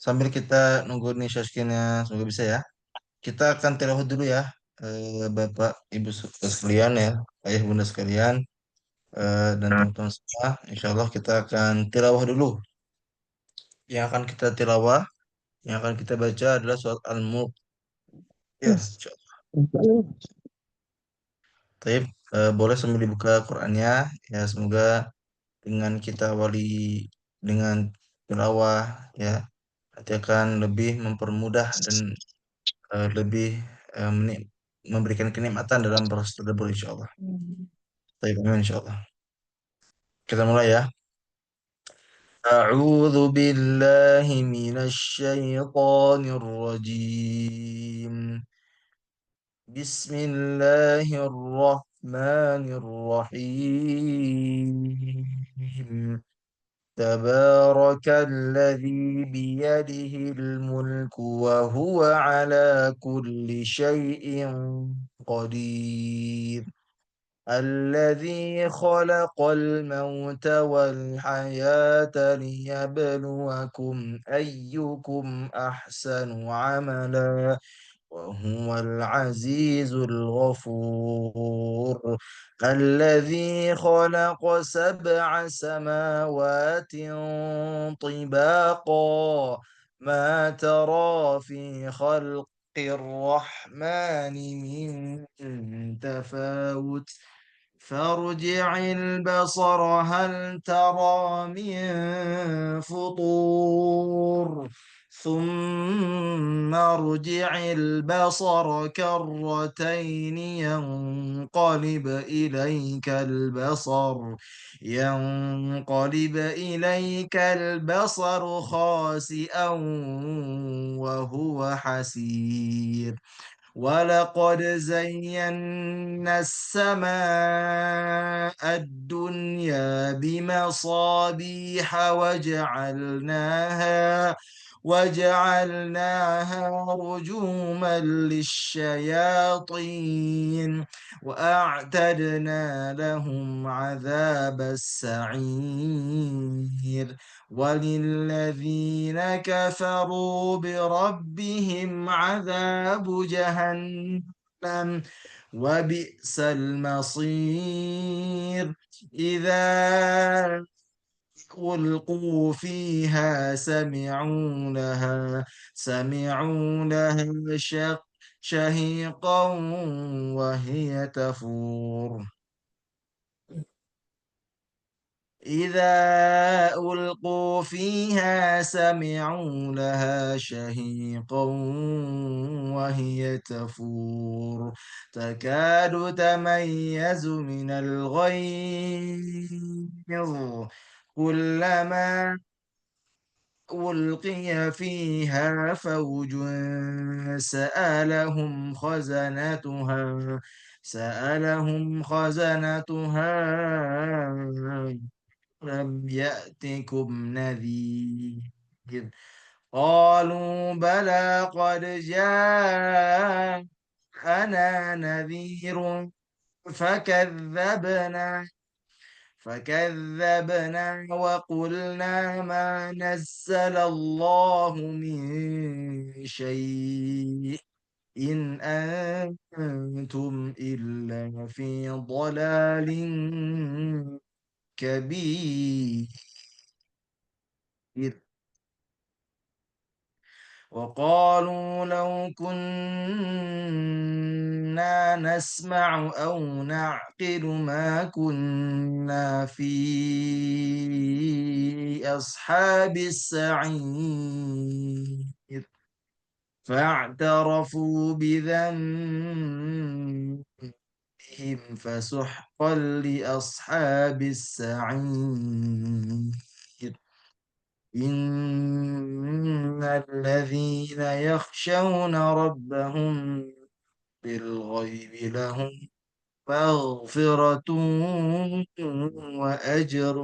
sambil kita nunggu nih Syaskinnya semoga bisa ya. Kita akan tilawah dulu ya, Bapak, Ibu sekalian ya, Ayah Bunda sekalian, dan teman-teman semua. Insya Allah kita akan tilawah dulu. Yang akan kita tilawah, yang akan kita baca adalah surat Al-Mulk. Ya, Yes. insya Allah. Taib, boleh sambil dibuka Qurannya. Ya, semoga dengan kita awali dengan tilawah ya, nanti akan lebih mempermudah dan lebih memberikan kenikmatan dalam proses tersebut insya Allah. Baik, amin insya Allah. Kita mulai ya. أعوذ بالله من الشيطان الرجيم. بسم الله الرحمن الرحيم. تبارك الذي بيده الملك وهو على كل شيء قدير. الذي خلق الموت والحياة ليبلوكم أيكم أحسن عملا وهو العزيز الغفور. الذي خلق سبع سماوات طباقا ما ترى في خلق الرحمن من تفاوت فارجع البصر هل ترى من فطور ثم ارجع البصر كرتين ينقلب إليك البصر خاسئا وهو حسير. ولقد زينا السماء الدنيا بمصابيح وجعلناها رجوما للشياطين وأعتدنا لهم عذاب السعير. وللذين كفروا بربهم عذاب جهنم وبئس المصير. إذا ألقوا فيها سمعوا لها شهيقا وهي تفور. إذا ألقوا فيها سمعوا لها شهيقا وهي تفور تكاد تميز من الغيظ كلما ألقي فيها فوج سألهم خزنتها سألهم خزنتها لم يأتكم نذير قالوا بلى قد جاءنا نذير فكذبنا فكذبنا وقلنا ما نزل الله من شيء إن أنتم إلا في ضلال كبير. وقالوا لو كنا نسمع أو نعقل ما كنا في أصحاب السعير. فاعترفوا بذنبهم فسحقا لأصحاب السعير. إن الذين يخشون ربهم بالغيب لهم مغفرة وأجر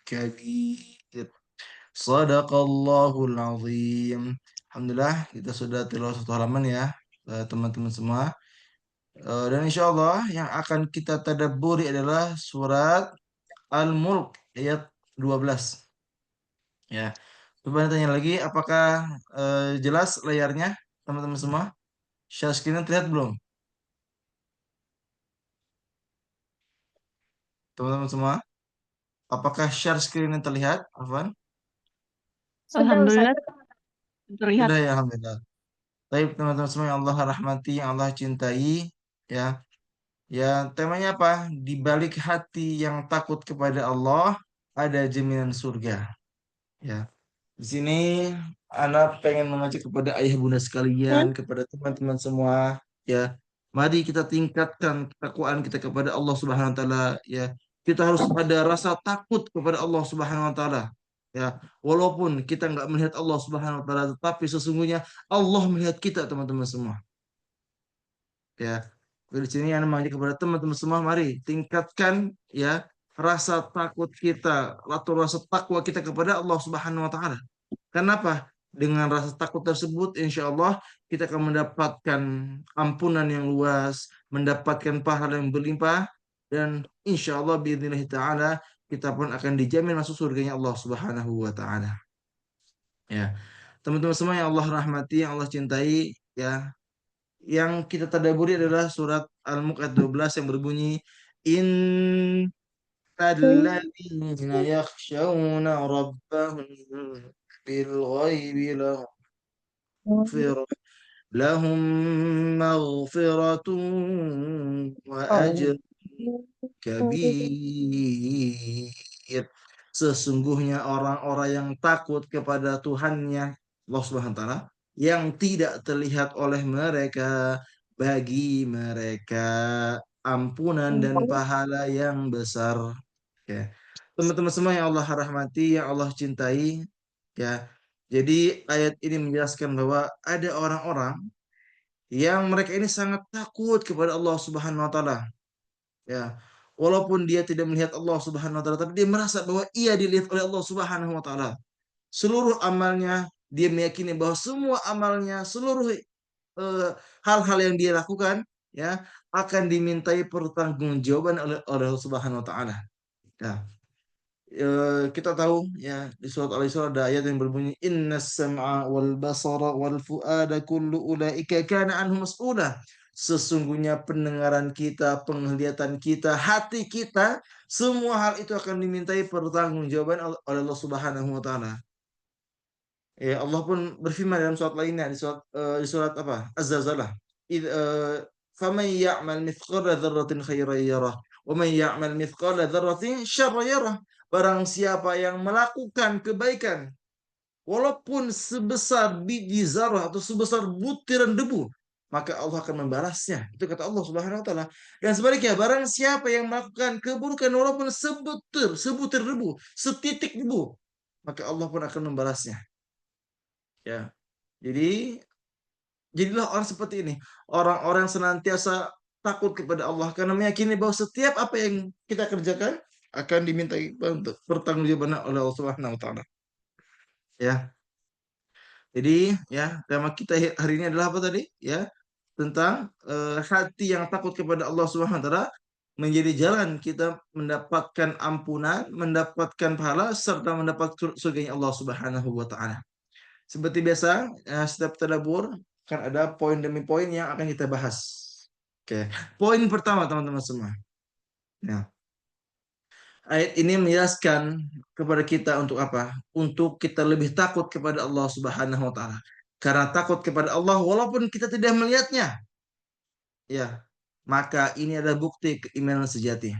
كبير. صدق الله العظيم. Alhamdulillah kita sudah tilawah satu halaman ya, teman-teman semua. Dan insya Allah yang akan kita tadabburi adalah surat Al-Mulk ayat 12 ya. Coba tanya lagi, apakah jelas layarnya, teman-teman semua? Share screen terlihat belum? Teman-teman semua, apakah share screen terlihat, Afwan? Sudah Ustaz. Alhamdulillah terlihat. Sudah ya, Alhamdulillah. Baik, teman-teman semua yang Allah rahmati, yang Allah cintai, ya. Ya, temanya apa? Di balik hati yang takut kepada Allah, ada jaminan surga. Ya. Di sini anak pengen mengajak kepada ayah bunda sekalian, Hmm? kepada teman-teman semua, ya. Mari kita tingkatkan ketakwaan kita kepada Allah Subhanahu wa taala, ya. Kita harus ada rasa takut kepada Allah Subhanahu wa taala. Ya, walaupun kita nggak melihat Allah Subhanahu wa taala, tetapi sesungguhnya Allah melihat kita, teman-teman semua. Ya, di sini Anda mengajak kepada teman-teman semua, mari tingkatkan ya rasa takut kita atau rasa takwa kita kepada Allah Subhanahu wa taala. Kenapa? Dengan rasa takut tersebut, insya Allah kita akan mendapatkan ampunan yang luas, mendapatkan pahala yang berlimpah, dan insya Allah biidznillah ta'ala kita pun akan dijamin masuk surganya Allah Subhanahu wa taala. Ya, teman-teman semua yang Allah rahmati, yang Allah cintai, ya, yang kita tadaburi adalah surat Al-Mulk ayat 12 yang berbunyi innalladzina yakhshawna rabbahum bil ghaibi lahum maghfiratun wa Oh. ajr kabir. Sesungguhnya orang-orang yang takut kepada Tuhannya, Allah Subhanahu wa taala, yang tidak terlihat oleh mereka, bagi mereka ampunan dan pahala yang besar. Ya. Teman-teman semua yang Allah rahmati, yang Allah cintai, ya. Jadi ayat ini menjelaskan bahwa ada orang-orang yang mereka ini sangat takut kepada Allah Subhanahu wa taala. Ya, walaupun dia tidak melihat Allah Subhanahu wa taala, tapi dia merasa bahwa ia dilihat oleh Allah Subhanahu wa taala. Seluruh amalnya dia meyakini bahwa semua amalnya, seluruh hal-hal yang dia lakukan ya akan dimintai pertanggungjawaban oleh Allah Subhanahu wa taala. Ya, kita tahu ya di surat Al-Isra ada ayat yang berbunyi innas sam'a wal basara wal fuada kullu ulaika kana anhu mas'ula. Sesungguhnya pendengaran kita, penglihatan kita, hati kita, semua hal itu akan dimintai pertanggungjawaban oleh Allah Subhanahu wa taala. Ya, Allah pun berfirman dalam surat lainnya di surat apa? Az-Zalzalah. Id faman ya'mal mithqala dzarratin khairan yarah wa man ya'mal mithqala dzarratin syarran yarah. Barang siapa yang melakukan kebaikan walaupun sebesar biji zarah atau sebesar butiran debu, maka Allah akan membalasnya. Itu kata Allah Subhanahu wa taala. Dan sebaliknya, barang siapa yang melakukan keburukan walaupun sebutir debu, setitik debu, maka Allah pun akan membalasnya. Ya. Jadi, jadilah orang seperti ini. Orang-orang yang senantiasa takut kepada Allah karena meyakini bahwa setiap apa yang kita kerjakan akan dimintai pertanggungjawaban oleh Allah Subhanahu wa taala. Ya. Jadi, ya, tema kita hari ini adalah apa tadi? Ya, tentang hati yang takut kepada Allah Subhanahu wa taala menjadi jalan kita mendapatkan ampunan, mendapatkan pahala serta mendapat surganya Allah Subhanahu wa taala. Seperti biasa, setiap tadabbur kan ada poin demi poin yang akan kita bahas. Oke, poin pertama teman-teman semua. Ya, ayat ini menjelaskan kepada kita untuk apa? Untuk kita lebih takut kepada Allah Subhanahu wa taala. Karena takut kepada Allah walaupun kita tidak melihatnya, ya, maka ini adalah bukti keimanan sejati.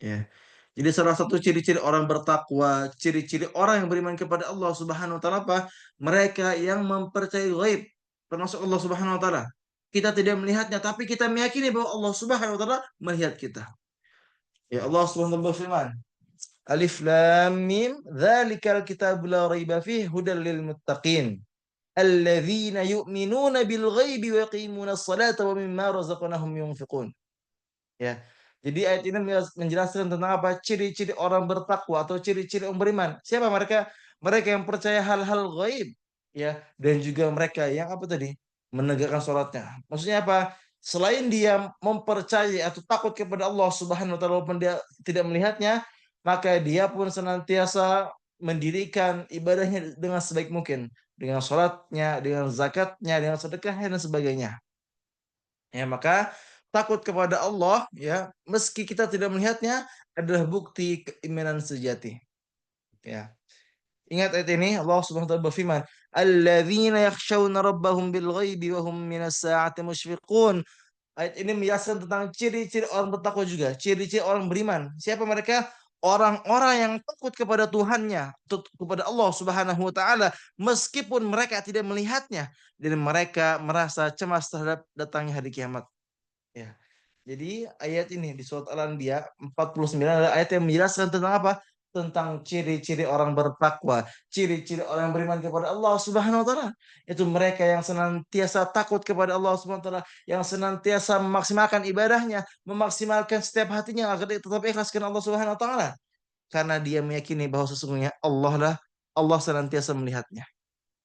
Ya. Jadi salah satu ciri-ciri orang bertakwa, ciri-ciri orang yang beriman kepada Allah Subhanahu wa taala apa? Mereka yang mempercayai gaib, termasuk Allah Subhanahu wa taala. Kita tidak melihatnya, tapi kita meyakini bahwa Allah Subhanahu wa taala melihat kita. Ya, Allah Subhanahu wa taala berfirman, Alif Lam Mim, dzalikal kitabu la raiba fihi hudal lil muttaqin. Alladzina yu'minuna bil ghaibi wa yuqimuna as-salata wa mimma razaqnahum yunfiqun. Ya. Jadi ayat ini menjelaskan tentang apa? Ciri-ciri orang bertakwa atau ciri-ciri orang beriman. Siapa mereka? Mereka yang percaya hal-hal gaib, ya, dan juga mereka yang apa tadi? Menegakkan sholatnya. Maksudnya apa? Selain dia mempercayai atau takut kepada Allah Subhanahu wa taala walaupun dia tidak melihatnya, maka dia pun senantiasa mendirikan ibadahnya dengan sebaik mungkin, dengan sholatnya, dengan zakatnya, dengan sedekahnya dan sebagainya. Ya, maka takut kepada Allah ya, meski kita tidak melihatnya adalah bukti keimanan sejati. Ya. Ingat ayat ini Allah Subhanahu wa taala berfirman, "Alladzina yakhshawna rabbahum bil ghaibi wa hum minas sa'ati musyfiqun." Ayat ini menjelaskan tentang ciri-ciri orang bertakwa juga, ciri-ciri orang beriman. Siapa mereka? Orang-orang yang takut kepada Tuhannya, kepada Allah Subhanahu wa taala, meskipun mereka tidak melihatnya dan mereka merasa cemas terhadap datangnya hari kiamat. Ya. Jadi ayat ini di surat Al-Anbiya 49 adalah ayat yang menjelaskan tentang apa? Tentang ciri-ciri orang bertakwa, ciri-ciri orang yang beriman kepada Allah Subhanahu wa taala. Itu mereka yang senantiasa takut kepada Allah Subhanahu wa taala, yang senantiasa memaksimalkan ibadahnya, memaksimalkan setiap hatinya agar dia tetap ikhlas karena Allah Subhanahu wa taala. Karena dia meyakini bahwa sesungguhnya Allah senantiasa melihatnya.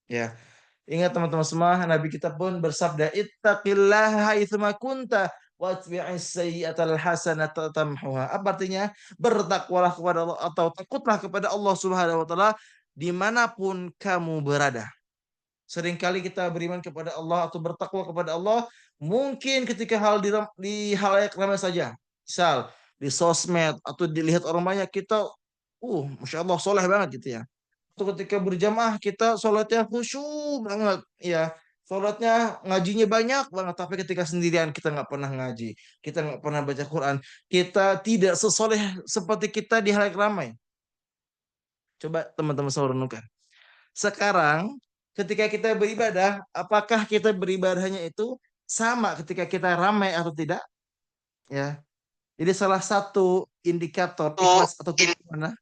Ya. Ingat teman-teman semua, Nabi kita pun bersabda, "Ittaqillaha haitsuma kunta watbi'is sayyi'atal hasanata tamhuha." Apa artinya? Bertakwalah kepada Allah atau takutlah kepada Allah Subhanahu wa taala dimanapun kamu berada. Seringkali kita beriman kepada Allah atau bertakwa kepada Allah mungkin ketika di halayak ramai saja. Misal di sosmed atau dilihat orang banyak kita Masya Allah soleh banget gitu ya. Atau ketika berjamaah kita sholatnya khusyuk banget ya, sholatnya ngajinya banyak banget, tapi ketika sendirian kita nggak pernah ngaji, kita nggak pernah baca Quran, kita tidak sesoleh seperti kita di halayak ramai. Coba teman-teman saya renungkan sekarang ketika kita beribadah, apakah kita beribadahnya itu sama ketika kita ramai atau tidak ya. Jadi salah satu indikator Oh, ikhlas atau tidak mana,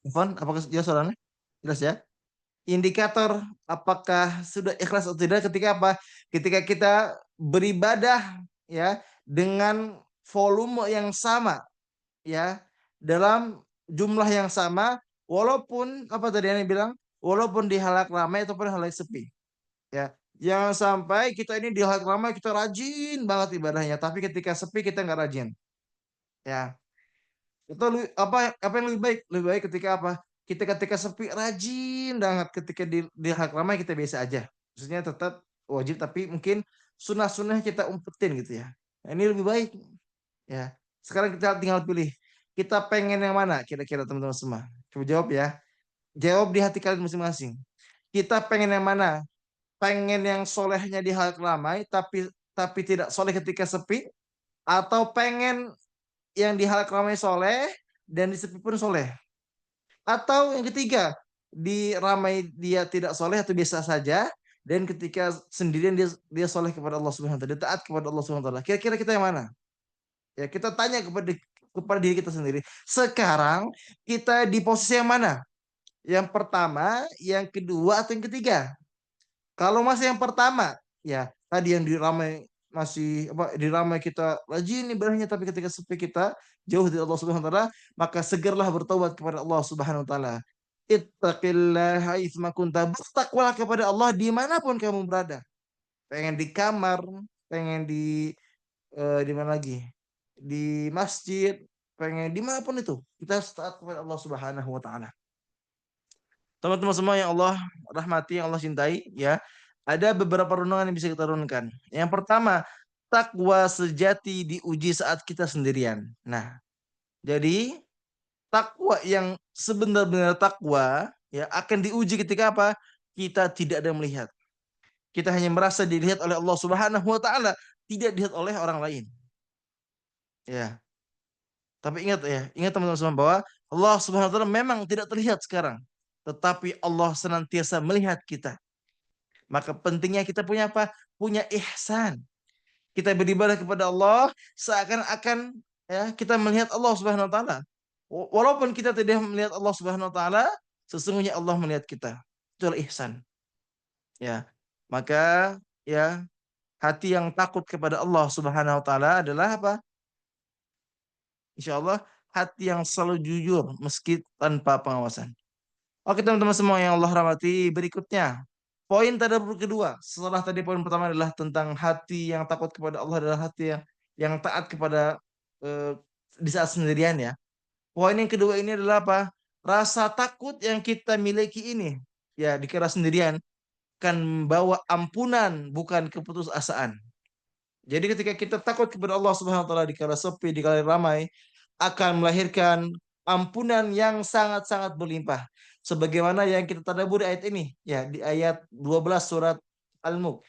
Ivan, apakah jelas soalnya jelas ya. Indikator apakah sudah ikhlas atau tidak ketika apa? Ketika kita beribadah ya dengan volume yang sama ya, dalam jumlah yang sama, walaupun apa tadi yang bilang, walaupun di halayak ramai ataupun halayak sepi ya. Jangan sampai kita ini di halayak ramai kita rajin banget ibadahnya, tapi ketika sepi kita nggak rajin ya. Itu apa yang lebih baik? Lebih baik ketika apa? Kita ketika sepi rajin banget, ketika di hak ramai kita biasa aja. Maksudnya tetap wajib tapi mungkin sunnah-sunnah kita umpetin gitu ya. Nah, ini lebih baik ya. Sekarang kita tinggal pilih. Kita pengen yang mana kira-kira teman-teman semua? Coba jawab ya. Jawab di hati kalian masing-masing. Kita pengen yang mana? Pengen yang solehnya di hal ramai tapi tidak soleh ketika sepi, atau pengen yang di hal ramai soleh dan di sepi pun soleh? Atau yang ketiga, di ramai dia tidak soleh atau biasa saja, dan ketika sendirian dia soleh kepada Allah Subhanahu wa taala, dia taat kepada Allah Subhanahu wa taala. Kira-kira kita yang mana? Ya, kita tanya kepada diri kita sendiri. Sekarang kita di posisi yang mana? Yang pertama, yang kedua, atau yang ketiga? Kalau masih yang pertama, ya tadi yang diramai masih apa diramai kita rajin ibadahnya, tapi ketika sepi kita jauh dari Allah Subhanahu wa taala, maka segerlah bertobat kepada Allah Subhanahu wa taala. Ittaqillaha haitsuma kunta. Bertakwalah kepada Allah dimanapun kamu berada. Pengen di kamar, pengen di mana lagi? Di masjid, pengen dimanapun itu. Kita harus taat kepada Allah Subhanahu wa taala. Teman-teman semua yang Allah rahmati, yang Allah cintai, ya, ada beberapa renungan yang bisa kita renungkan. Yang pertama, takwa sejati diuji saat kita sendirian. Nah, jadi takwa yang sebenar-benar takwa ya akan diuji ketika apa? Kita tidak ada melihat. Kita hanya merasa dilihat oleh Allah Subhanahu wa taala, tidak dilihat oleh orang lain. Ya. Tapi ingat ya, ingat teman-teman semua bahwa Allah Subhanahu wa taala memang tidak terlihat sekarang, tetapi Allah senantiasa melihat kita. Maka pentingnya kita punya apa? Punya ihsan. Kita beribadah kepada Allah seakan-akan ya kita melihat Allah Subhanahu wa taala. Walaupun kita tidak melihat Allah Subhanahu wa taala, sesungguhnya Allah melihat kita. Itulah ihsan. Ya. Maka ya hati yang takut kepada Allah Subhanahu wa taala adalah apa? Insya Allah hati yang selalu jujur meski tanpa pengawasan. Oke teman-teman semua yang Allah rahmati, berikutnya poin tadabbur kedua setelah tadi poin pertama adalah tentang hati yang takut kepada Allah, adalah hati yang taat kepada eh, di saat sendirian ya. Poin yang kedua ini adalah apa? rasa takut yang kita miliki ini, ya dikira sendirian, akan membawa ampunan bukan keputusasaan. Jadi ketika kita takut kepada Allah Subhanahu wa taala di kala sepi, di kala ramai, akan melahirkan ampunan yang sangat-sangat berlimpah. Sebagaimana yang kita tadabbur ayat ini, ya di ayat 12 surat Al-Mulk.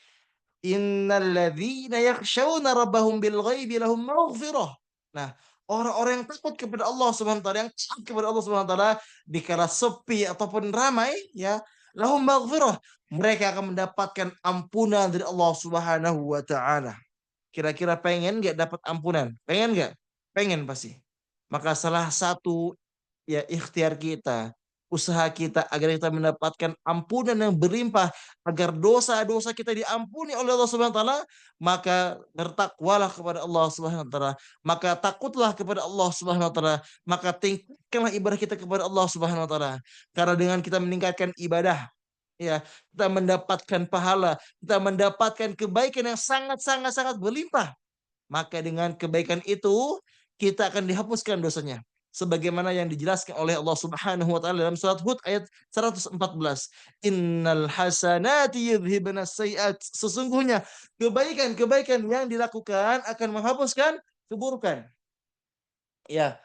Innalladzina yakhshawna rabbahum bil ghaibi lahum maghfirah. Nah, orang-orang yang takut kepada Allah Subhanahu wa taala, yang takut kepada Allah Subhanahu wa taala di kala sepi ataupun ramai, ya, lahum maghfirah. Mereka akan mendapatkan ampunan dari Allah Subhanahu wa taala. Kira-kira pengen nggak dapat ampunan? Pengen nggak? Pengen pasti. Maka salah satu ya ikhtiar kita, usaha kita agar kita mendapatkan ampunan yang berlimpah, agar dosa-dosa kita diampuni oleh Allah Subhanahu wa taala, maka bertakwalah kepada Allah Subhanahu wa taala, maka takutlah kepada Allah Subhanahu wa taala, maka tingkatkanlah ibadah kita kepada Allah Subhanahu wa taala. Karena dengan kita meningkatkan ibadah, ya, kita mendapatkan pahala, kita mendapatkan kebaikan yang sangat sangat sangat berlimpah. Maka dengan kebaikan itu kita akan dihapuskan dosanya. Sebagaimana yang dijelaskan oleh Allah Subhanahu wa taala dalam surat Hud ayat 114. Innal hasanati yudhibnas sayiat. Sesungguhnya kebaikan-kebaikan yang dilakukan akan menghapuskan keburukan. Ya,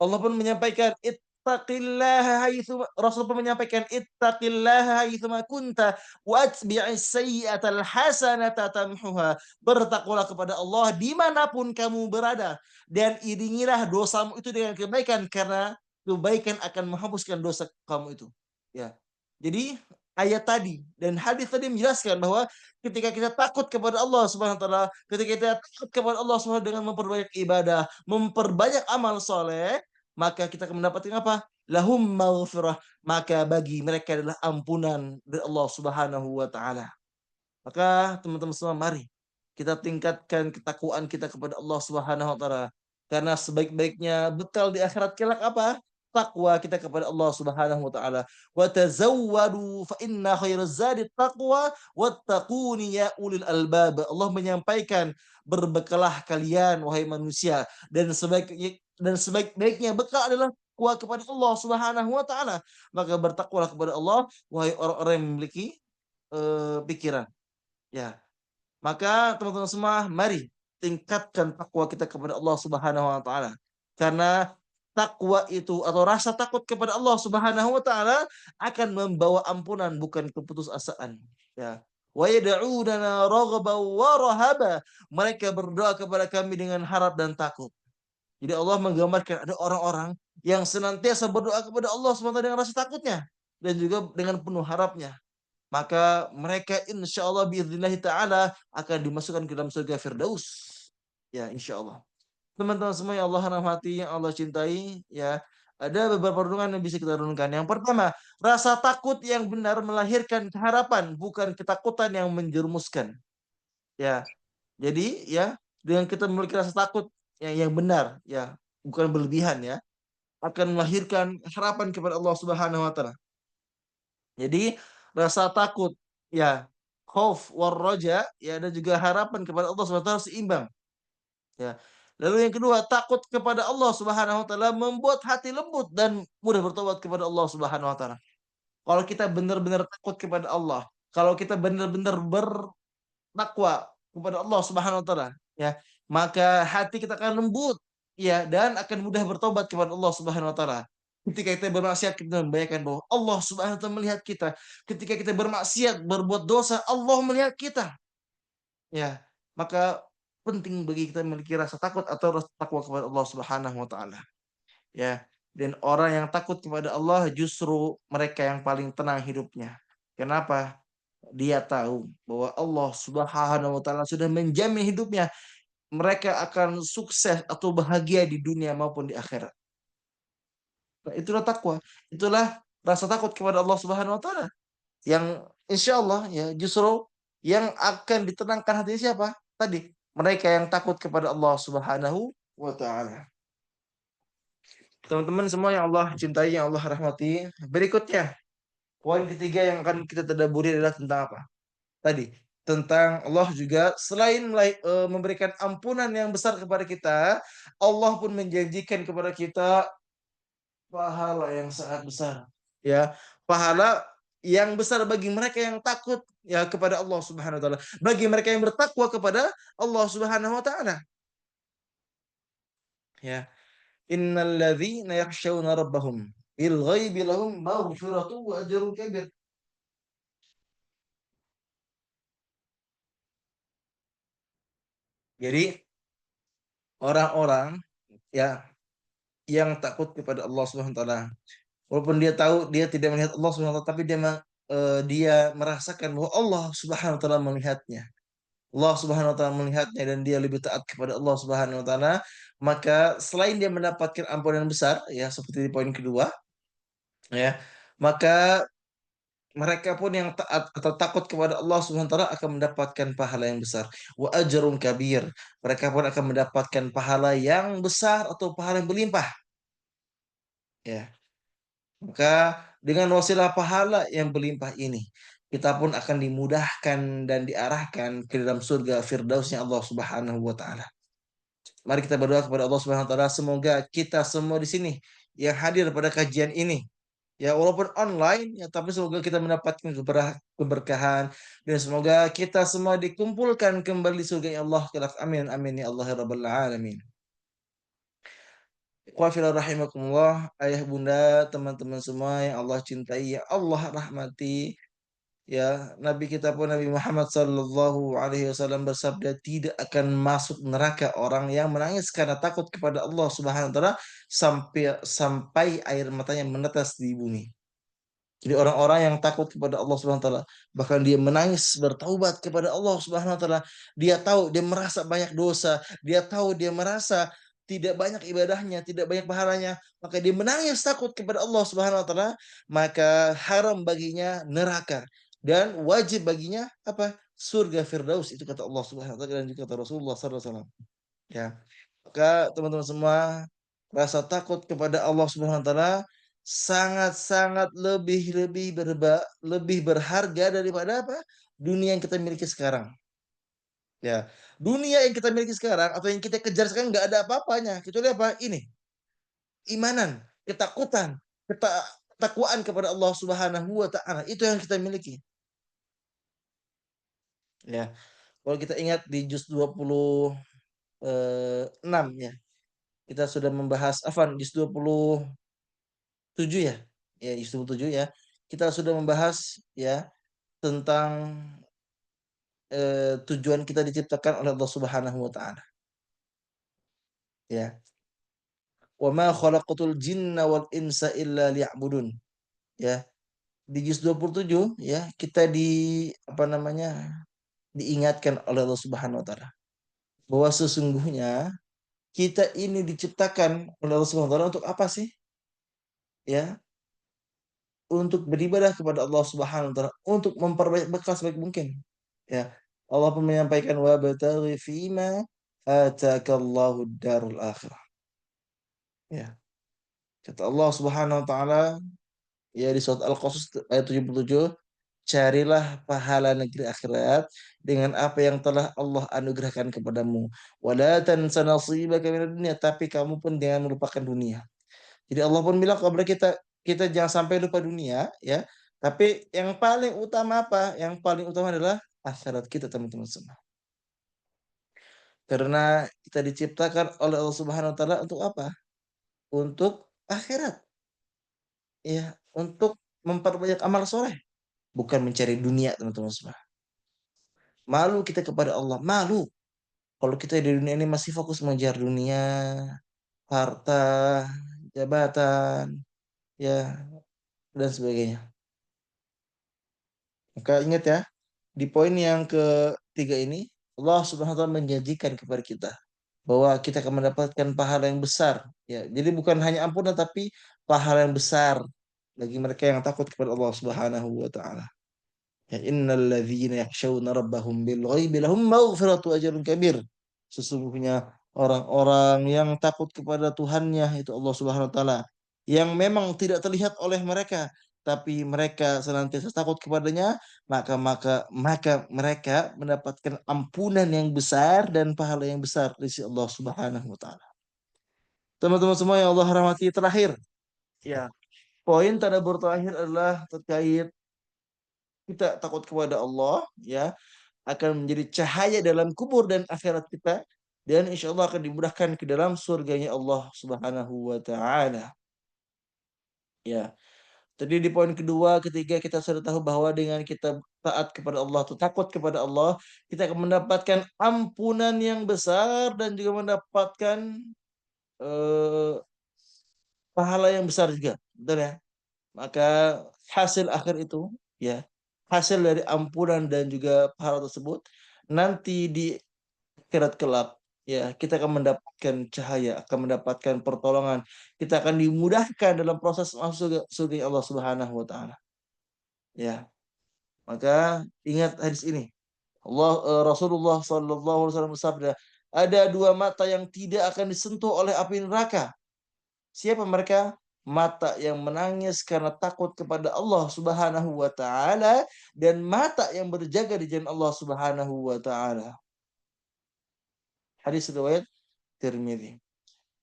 Allah pun menyampaikan ittaqillaha haitsu Rasul pun menyampaikan ittaqillaha haitsu ma kunta wa atbi'is sayyi'atal hasanata tamhuha. Bertakwalah kepada Allah dimanapun kamu berada dan iringilah dosamu itu dengan kebaikan karena kebaikan akan menghapuskan dosa kamu itu. Ya. Jadi ayat tadi dan hadis tadi menjelaskan bahwa ketika kita takut kepada Allah Subhanahu wa taala, ketika kita takut kepada Allah Subhanahu wa taala dengan memperbanyak ibadah, memperbanyak amal soleh, maka kita akan mendapatkan apa? Lahum maghfirah. Maka bagi mereka adalah ampunan dari Allah Subhanahu wa taala. Maka teman-teman semua mari kita tingkatkan ketakwaan kita kepada Allah Subhanahu wa taala. Karena sebaik-baiknya bekal di akhirat kelak apa? Takwa kita kepada Allah Subhanahu wa taala. Wa tazawwadu fa inna khairaz zadi taqwa wattaquni ya ulil albab. Allah menyampaikan berbekalah kalian wahai manusia dan sebaik-baiknya bekal adalah takwa kepada Allah Subhanahu wa taala. Maka bertakwalah kepada Allah wahai orang-orang yang memiliki pikiran. Ya, maka teman-teman semua, mari tingkatkan takwa kita kepada Allah Subhanahu wa taala. Karena takwa itu atau rasa takut kepada Allah Subhanahu wa taala akan membawa ampunan bukan keputusasaan. Ya. Wa yad'unana raghaban wa rahaba. Mereka berdoa kepada kami dengan harap dan takut. Jadi Allah menggambarkan ada orang-orang yang senantiasa berdoa kepada Allah Subhanahu wa taala dengan rasa takutnya dan juga dengan penuh harapnya, maka mereka insya Allah biidznillahi ta'ala akan dimasukkan ke dalam surga Firdaus. Ya, insya Allah. Teman-teman semua yang Allah rahmati, yang Allah cintai, ya, ada beberapa renungan yang bisa kita renungkan. Yang pertama, rasa takut yang benar melahirkan keharapan, bukan ketakutan yang menjerumuskan. Ya, jadi ya, dengan kita memiliki rasa takut yang benar, ya, bukan berlebihan, ya, akan melahirkan harapan kepada Allah Subhanahu wa taala. Jadi rasa takut, ya, khauf war raja, ya, dan juga harapan kepada Allah Subhanahu wa taala seimbang, ya. Lalu yang kedua, takut kepada Allah Subhanahu wa taala membuat hati lembut dan mudah bertobat kepada Allah Subhanahu wa taala. Kalau kita benar-benar takut kepada Allah, kalau kita benar-benar bertakwa kepada Allah Subhanahu wa taala, ya, maka hati kita akan lembut, ya, dan akan mudah bertobat kepada Allah Subhanahu wa taala. Ketika kita bermaksiat, kita membayangkan bahwa Allah Subhanahu wa taala melihat kita. Ketika kita bermaksiat, berbuat dosa, Allah melihat kita. Ya, maka penting bagi kita memiliki rasa takut atau rasa takwa kepada Allah Subhanahu wa taala. Ya, dan orang yang takut kepada Allah justru mereka yang paling tenang hidupnya. Kenapa? Dia tahu bahwa Allah Subhanahu wa taala sudah menjamin hidupnya. Mereka akan sukses atau bahagia di dunia maupun di akhirat. Nah, itulah takwa. Itulah rasa takut kepada Allah Subhanahu wa taala. Yang insya Allah ya justru yang akan ditenangkan hati siapa? Tadi mereka yang takut kepada Allah Subhanahu wa taala. Teman-teman semua yang Allah cintai, yang Allah rahmati. Berikutnya, poin ketiga yang akan kita tadaburi adalah tentang apa? Tadi tentang Allah juga selain memberikan ampunan yang besar kepada kita, Allah pun menjanjikan kepada kita pahala yang sangat besar. Ya, pahala yang besar bagi mereka yang takut ya kepada Allah Subhanahu wa taala. Bagi mereka yang bertakwa kepada Allah Subhanahu wa taala. Ya, innal ladzina yakhshawna rabbahum bil ghaibi lahum maghfiratu wa ajrun kabir. Jadi orang-orang ya yang takut kepada Allah Subhanahu wa taala, walaupun dia tahu dia tidak melihat Allah Subhanahu wa taala, tapi dia merasakan bahwa Allah Subhanahu wa taala melihatnya. Allah Subhanahu wa taala melihatnya dan dia lebih taat kepada Allah Subhanahu wa taala, maka selain dia mendapatkan ampunan besar ya seperti di poin kedua ya, maka mereka pun yang taat atau takut kepada Allah Subhanahu wa taala akan mendapatkan pahala yang besar. Wa ajrun kabir. Mereka pun akan mendapatkan pahala yang besar atau pahala yang berlimpah. Ya. Maka dengan wasilah pahala yang berlimpah ini, kita pun akan dimudahkan dan diarahkan ke dalam surga Firdausnya Allah Subhanahu wa taala. Mari kita berdoa kepada Allah Subhanahu wa taala, semoga kita semua di sini yang hadir pada kajian ini ya walaupun online ya tapi semoga kita mendapatkan keberkahan dan semoga kita semua dikumpulkan kembali di surga Allah kelak. Amin amin ya Allah ya rabbal alamin. Ikhwafillah rahimakumullah, ayah bunda, teman-teman semua yang Allah cintai, yang Allah rahmati, ya Nabi kita pun Nabi Muhammad sallallahu alaihi wasallam bersabda tidak akan masuk neraka orang yang menangis karena takut kepada Allah Subhanahu wa taala sampai sampai air matanya menetes di bumi. Jadi orang-orang yang takut kepada Allah Subhanahu wa taala, bahkan dia menangis bertaubat kepada Allah Subhanahu wa taala. Dia tahu dia merasa banyak dosa, dia tahu dia merasa tidak banyak ibadahnya, tidak banyak pahalanya, maka dia menangis takut kepada Allah Subhanahu wa taala, maka haram baginya neraka dan wajib baginya apa? Surga Firdaus, itu kata Allah Subhanahu wa taala dan juga kata Rasulullah sallallahu alaihi wasallam. Ya. Maka teman-teman semua, rasa takut kepada Allah Subhanahu wa taala sangat-sangat lebih berharga daripada apa? Dunia yang kita miliki sekarang. Ya. Dunia yang kita miliki sekarang atau yang kita kejar sekarang nggak ada apa-apanya. Kecuali apa? Ini, imanan, ketakutan, ketakwaan kepada Allah Subhanahu wa taala. Itu yang kita miliki. Ya. Kalau kita ingat di juz 26 ya, kita sudah membahas afan juz 27 ya. Ya, juz 27 ya. Kita sudah membahas ya tentang tujuan kita diciptakan oleh Allah Subhanahu wa taala. Ya. Wa ma khalaqatul jinna wal insa illa liya'budun. Ya. Di juz 27 ya, kita apa namanya? Diingatkan oleh Allah Subhanahu wa taala bahwa sesungguhnya kita ini diciptakan oleh Allah Subhanahu wa taala untuk apa sih? Ya, untuk beribadah kepada Allah Subhanahu wa taala, untuk memperbaiki bekal sebaik mungkin. Ya. Allah pun menyampaikan wa bataghi fima atakallahu darul akhirah. Ya. Kata Allah Subhanahu wa taala ya di surat Al-Qasas ayat 77, carilah pahala negeri akhirat dengan apa yang telah Allah anugerahkan kepadamu. Wala tansa nasibaka minad dunya, tapi kamu pun jangan melupakan dunia. Jadi Allah pun bilang kepada kita, kita jangan sampai lupa dunia, ya. Tapi yang paling utama apa? Yang paling utama adalah akhirat kita, teman-teman semua. Karena kita diciptakan oleh Allah Subhanahu wa taala untuk apa? Untuk akhirat, ya, untuk memperbanyak amal soleh, bukan mencari dunia, teman-teman semua. Malu kita kepada Allah, malu kalau kita di dunia ini masih fokus mengejar dunia, harta, jabatan, ya, dan sebagainya. Maka ingat ya, di poin yang ketiga ini, Allah Subhanahu wa taala menjanjikan kepada kita bahwa kita akan mendapatkan pahala yang besar. Ya, jadi bukan hanya ampunan tapi pahala yang besar bagi mereka yang takut kepada Allah Subhanahu wa taala. Ya, innal ladzina yakhshawna rabbahum bil ghaibi lahum maghfiratu ajrun kabir. Sesungguhnya orang-orang yang takut kepada Tuhannya itu Allah Subhanahu wa taala yang memang tidak terlihat oleh mereka tapi mereka senantiasa takut kepadanya, maka mereka mendapatkan ampunan yang besar dan pahala yang besar dari sisi Allah Subhanahu wa taala. Teman-teman semua yang Allah rahmati, terakhir Ya, poin tadabbur terakhir adalah terkait kita takut kepada Allah, ya, akan menjadi cahaya dalam kubur dan akhirat kita, dan insya Allah akan dimudahkan ke dalam surganya Allah Subhanahu wa Ta'ala. Ya, tadi di poin kedua, ketika kita sudah tahu bahwa dengan kita taat kepada Allah, atau takut kepada Allah, kita akan mendapatkan ampunan yang besar dan juga mendapatkan eh, pahala yang besar juga, betul ya? Maka hasil akhir itu, ya, hasil dari ampunan dan juga pahala tersebut nanti di akhirat kelak, ya, kita akan mendapatkan cahaya, akan mendapatkan pertolongan, kita akan dimudahkan dalam proses masuk surga Allah Subhanahu wa Ta'ala. Ya, maka ingat hadis ini. Rasulullah Sallallahu Alaihi Wasallam bersabda, ada dua mata yang tidak akan disentuh oleh api neraka. Siapa mereka? Mata yang menangis karena takut kepada Allah Subhanahu wa Ta'ala, dan mata yang berjaga di jalan Allah Subhanahu wa Ta'ala. Hadis riwayat Tirmidzi.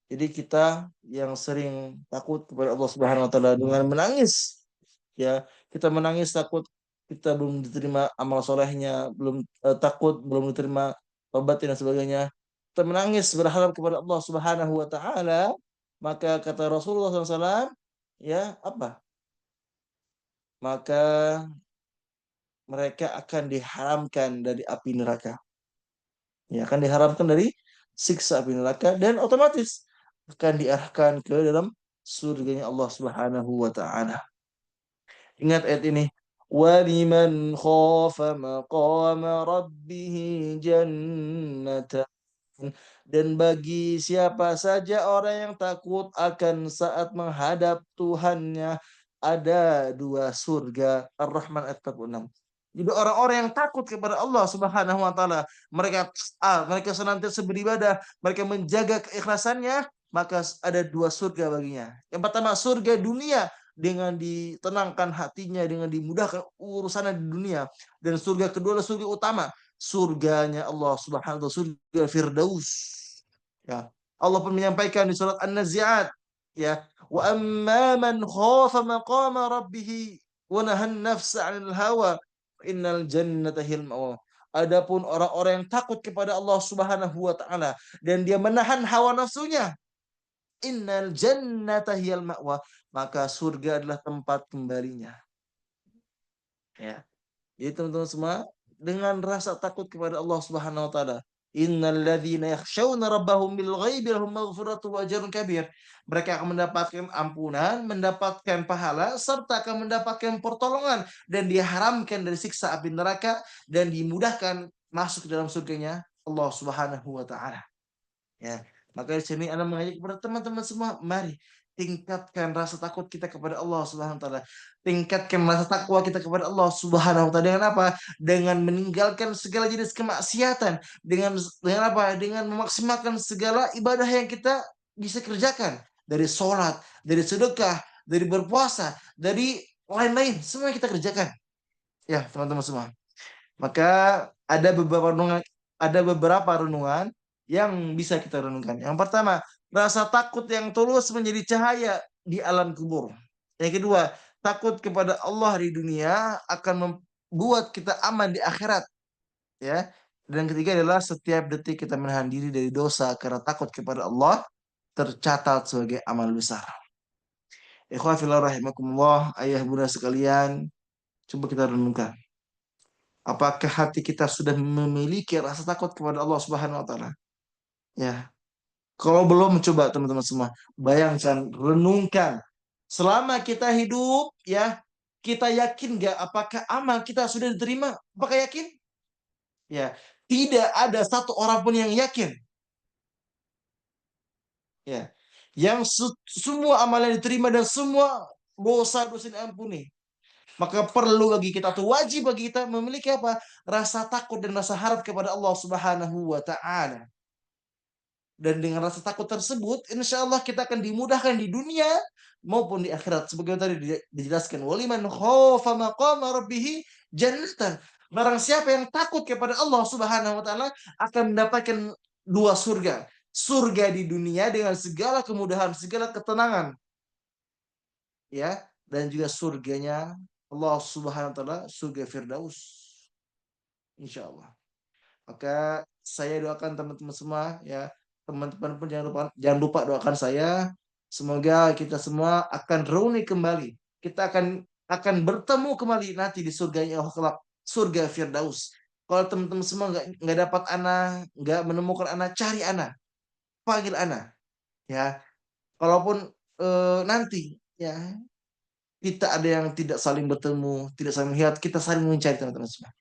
Jadi kita yang sering takut kepada Allah Subhanahu wa Ta'ala dengan menangis, ya, kita menangis takut kita belum diterima amal solehnya, belum takut belum diterima tobatnya dan sebagainya. Kita menangis berharap kepada Allah Subhanahu wa Ta'ala, maka kata Rasulullah SAW, ya, apa? Maka mereka akan diharamkan dari api neraka. Ya, akan diharamkan dari siksa api neraka, dan otomatis akan diarahkan ke dalam surganya Allah Subhanahu wa Ta'ala. Ingat ayat ini. وَلِمَنْ خَافَ مَقَامَ رَبِّهِ جَنَّةً. Dan bagi siapa saja orang yang takut akan saat menghadap Tuhannya, ada dua surga. Ar-Rahman ayat 46. Jadi orang-orang yang takut kepada Allah Subhanahu wa Ta'ala, mereka mereka senantiasa beribadah, mereka menjaga keikhlasannya, maka ada dua surga baginya. Yang pertama, surga dunia dengan ditenangkan hatinya, dengan dimudahkan urusannya di dunia. Dan surga kedua adalah surga utama, surganya Allah Subhanahu wa Ta'ala, surga Firdaus. Ya. Allah pun menyampaikan di surat An-Nazi'at, ya, wa amma man khafa maqama rabbih wa nahan nafsa 'anil hawa innal jannata hil ma'wa. Adapun orang-orang yang takut kepada Allah Subhanahu wa Ta'ala dan dia menahan hawa nafsunya, innal jannata hiyal ma'wa, maka surga adalah tempat kembalinya. Ya. Jadi teman-teman semua, dengan rasa takut kepada Allah Subhanahu wa Ta'ala, innal ladzina yakhshawna rabbahum bil ghaibi lahum maghfiratu wa ajrun kabir. Mereka akan mendapatkan ampunan, mendapatkan pahala, serta akan mendapatkan pertolongan, dan diharamkan dari siksa api neraka, dan dimudahkan masuk ke dalam surganya Allah Subhanahu wa Ta'ala. Ya, maka di sini Anda mengajak kepada teman-teman semua, mari tingkatkan rasa takut kita kepada Allah Subhanahu wa Ta'ala. Tingkatkan rasa takwa kita kepada Allah Subhanahu wa Ta'ala dengan apa? Dengan meninggalkan segala jenis kemaksiatan, dengan apa? Dengan memaksimalkan segala ibadah yang kita bisa kerjakan, dari sholat, dari sedekah, dari berpuasa, dari lain-lain, semua yang kita kerjakan. Ya, teman-teman semua. Maka ada beberapa renungan yang bisa kita renungkan. Yang pertama, rasa takut yang tulus menjadi cahaya di alam kubur. Yang kedua, takut kepada Allah di dunia akan membuat kita aman di akhirat, ya. Dan yang ketiga adalah setiap detik kita menahan diri dari dosa karena takut kepada Allah tercatat sebagai amal besar. Ikhwan fillah rahimakumullah, ayah bunda sekalian, coba kita renungkan. Apakah hati kita sudah memiliki rasa takut kepada Allah Subhanahu wa Ta'ala? Ya, kalau belum, coba teman-teman semua bayangkan, renungkan. Selama kita hidup, ya, kita yakin gak apakah amal kita sudah diterima? Apakah yakin? Ya, tidak ada satu orang pun yang yakin. Ya, yang semua amalnya diterima dan semua dosa-dosa diampuni. Maka perlu bagi kita, tuh wajib bagi kita memiliki apa? Rasa takut dan rasa harap kepada Allah Subhanahu wa Ta'ala. Dan dengan rasa takut tersebut, insya Allah kita akan dimudahkan di dunia maupun di akhirat. Sebagai tadi dijelaskan, waliman khofa maqama rabbih jannatan. Barang siapa yang takut kepada Allah Subhanahu wa Ta'ala akan mendapatkan dua surga. Surga di dunia dengan segala kemudahan, segala ketenangan. ya, dan juga surganya Allah Subhanahu wa taala, surga Firdaus insyaallah. Maka saya doakan teman-teman semua ya, teman-teman pun jangan lupa doakan saya. Semoga kita semua akan reuni kembali. Kita akan bertemu kembali nanti di surganya Allah kelak, surga Firdaus. Kalau teman-teman semua nggak dapat ana, nggak menemukan ana, cari ana, panggil ana ya. Kalaupun nanti ya kita ada yang tidak saling bertemu, tidak saling melihat, kita saling mencari teman-teman semua.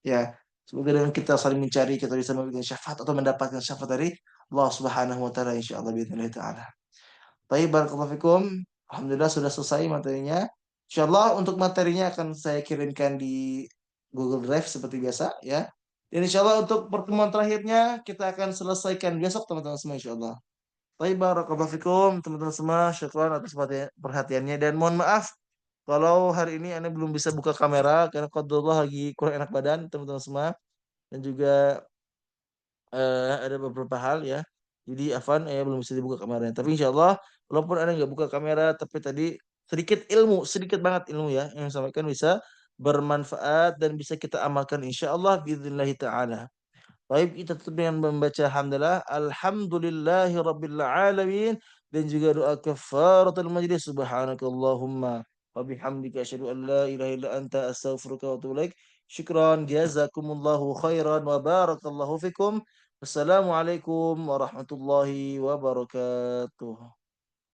Ya, semoga dengan kita saling mencari kita bisa memberikan syafaat atau mendapatkan syafaat dari Allah Subhanahu wa taala insyaallah باذن taala. Baik, barakallahu fikum. Alhamdulillah sudah selesai materinya. Insyaallah untuk materinya akan saya kirimkan di Google Drive seperti biasa ya. Dan insyaallah untuk pertemuan terakhirnya kita akan selesaikan besok teman-teman semua insyaallah. Baik, barakallahu fikum teman-teman semua. Syukran atas perhatiannya dan mohon maaf kalau hari ini Anda belum bisa buka kamera karena qadarullah lagi kurang enak badan teman-teman semua dan juga ada beberapa hal ya. Jadi Afan belum bisa dibuka kameranya. Tapi insyaallah walaupun Anda nggak buka kamera tapi tadi sedikit ilmu, sedikit banget ilmu ya yang disampaikan bisa bermanfaat dan bisa kita amalkan insyaallah biidznillah taala. Baik, kita tutup dengan membaca hamdalah, alhamdulillahirabbil alamin dan juga doa kafaratul majlis subhanakallahumma wa bihamdika asyhadu an la ilaha illa anta astaghfiruka wa atubu ilaik. Syukran jazakumullahu khairan wa barakallahu fikum. Wassalamualaikum warahmatullahi wabarakatuh.